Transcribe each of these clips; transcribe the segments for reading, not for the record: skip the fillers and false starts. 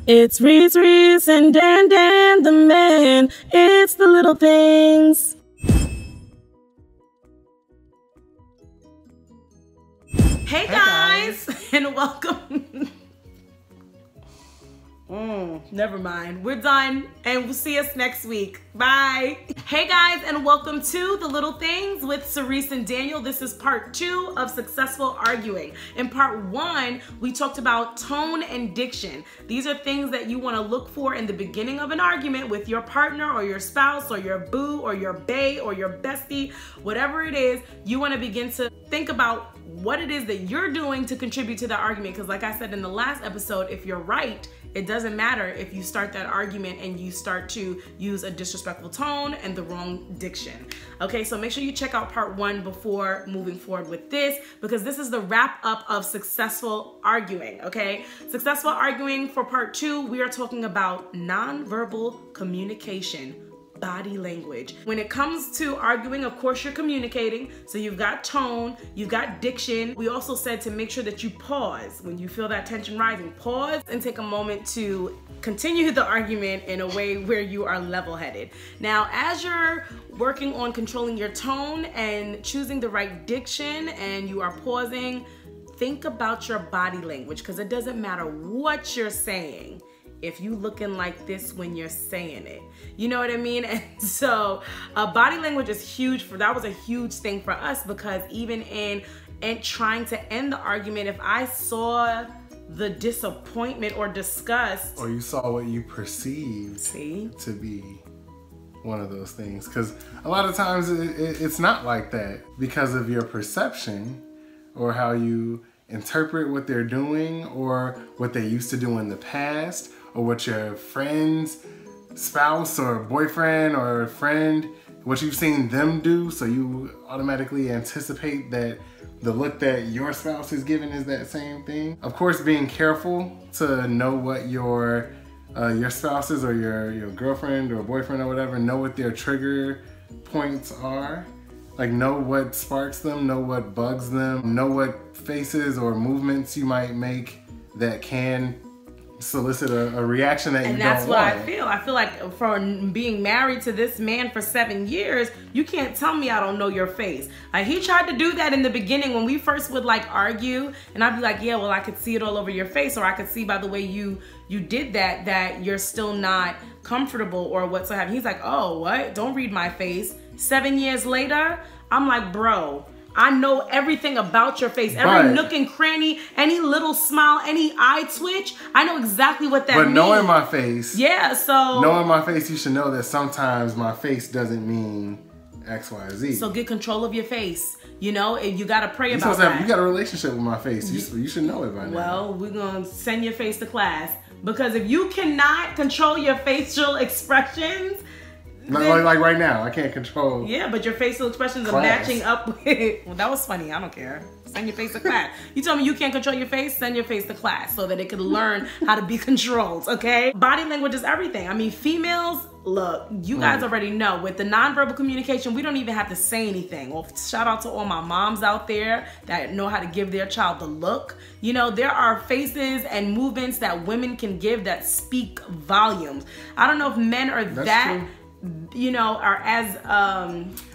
It's Reese and Dan the man. It's the little things. Hey guys, and welcome. Never mind. We're done, and we'll see us next week. Bye. Hey guys, and welcome to The Little Things with Sirece and Daniel. This is part 2 of successful arguing. In part 1, we talked about tone and diction. These are things that you want to look for in the beginning of an argument with your partner or your spouse or your boo or your bae or your bestie, whatever it is. You want to begin to think about what it is that you're doing to contribute to the argument. Because like I said in the last episode, if you're right, it doesn't matter if you start that argument and you start to use a disrespectful tone and the wrong diction. Okay, so make sure you check out part 1 before moving forward with this, because this is the wrap up of successful arguing, okay? Successful arguing for part 2, we are talking about nonverbal communication. Body language. When it comes to arguing, of course, you're communicating. So you've got tone, you've got diction. We also said to make sure that you pause when you feel that tension rising. Pause and take a moment to continue the argument in a way where you are level-headed. Now, as you're working on controlling your tone and choosing the right diction and you are pausing, think about your body language, because it doesn't matter what you're saying if you looking like this when you're saying it. You know what I mean? And so body language is huge. That was a huge thing for us, because even in trying to end the argument, if I saw the disappointment or disgust, or you saw what you perceived to be one of those things, because a lot of times it's not like that because of your perception or how you interpret what they're doing or what they used to do in the past, or what your friend's spouse or boyfriend or friend, what you've seen them do, so you automatically anticipate that the look that your spouse is giving is that same thing. Of course, being careful to know what your spouses or your girlfriend or boyfriend or whatever, know what their trigger points are. Like, know what sparks them, know what bugs them, know what faces or movements you might make that can solicit a reaction that you don't want. And that's what I feel. I feel like from being married to this man for 7 years, you can't tell me I don't know your face. Like, he tried to do that in the beginning when we first would like argue, and I'd be like, yeah, well, I could see it all over your face, or I could see by the way you did that you're still not comfortable or whatsoever. He's like, oh, what? Don't read my face. 7 years later, I'm like, bro, I know everything about your face. Every nook and cranny, any little smile, any eye twitch, I know exactly what that means. But knowing my face, yeah, so knowing my face, you should know that sometimes my face doesn't mean X, Y, Z. So get control of your face. You know, and you gotta pray about that. You got a relationship with my face. You should know it by now. Well, we're gonna send your face to class, because if you cannot control your facial expressions, like right now, I can't control. Yeah, but your facial expressions are matching up with. Well, that was funny. I don't care. Send your face to class. You told me you can't control your face. Send your face to class so that it can learn how to be controlled. Okay. Body language is everything. I mean, females. Look, you guys already know with the nonverbal communication, we don't even have to say anything. Well, shout out to all my moms out there that know how to give their child the look. You know, there are faces and movements that women can give that speak volumes. I don't know if men are you know, are as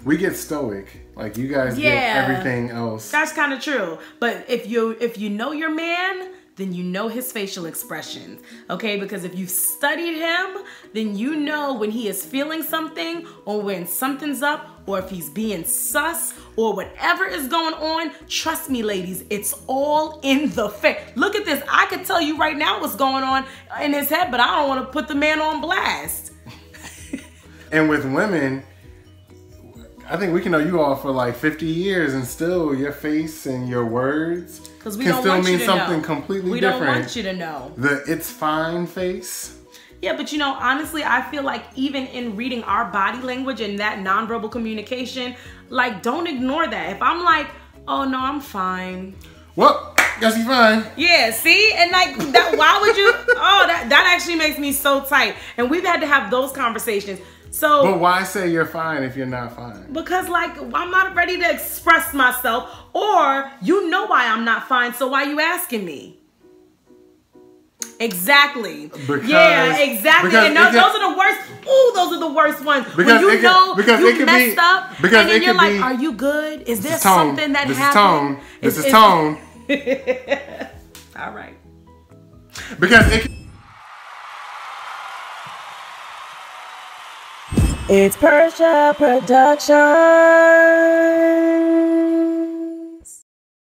we get stoic, like you guys get everything else. That's kind of true. But if you know your man, then you know his facial expressions, okay? Because if you've studied him, then you know when he is feeling something, or when something's up, or if he's being sus, or whatever is going on. Trust me, ladies, it's all in the face. Look at this. I could tell you right now what's going on in his head, but I don't want to put the man on blast. And with women, I think we can know you all for like 50 years, and still your face and your words can still mean something completely different. We don't want you to know. The it's fine face. Yeah, but you know, honestly, I feel like even in reading our body language and that nonverbal communication, like, don't ignore that. If I'm like, oh no, I'm fine. Well, guess you fine. Yeah, see? And like that, why would you? Oh, that actually makes me so tight. And we've had to have those conversations. So, but why say you're fine if you're not fine? Because like, I'm not ready to express myself, or you know why I'm not fine, so why are you asking me? Exactly. Because, yeah, exactly. And those are the worst. Ooh, those are the worst ones. Because when you messed up, and then you're like, "Are you good? Is there something that happened?" This is tone. All right. Because it's Percia Production.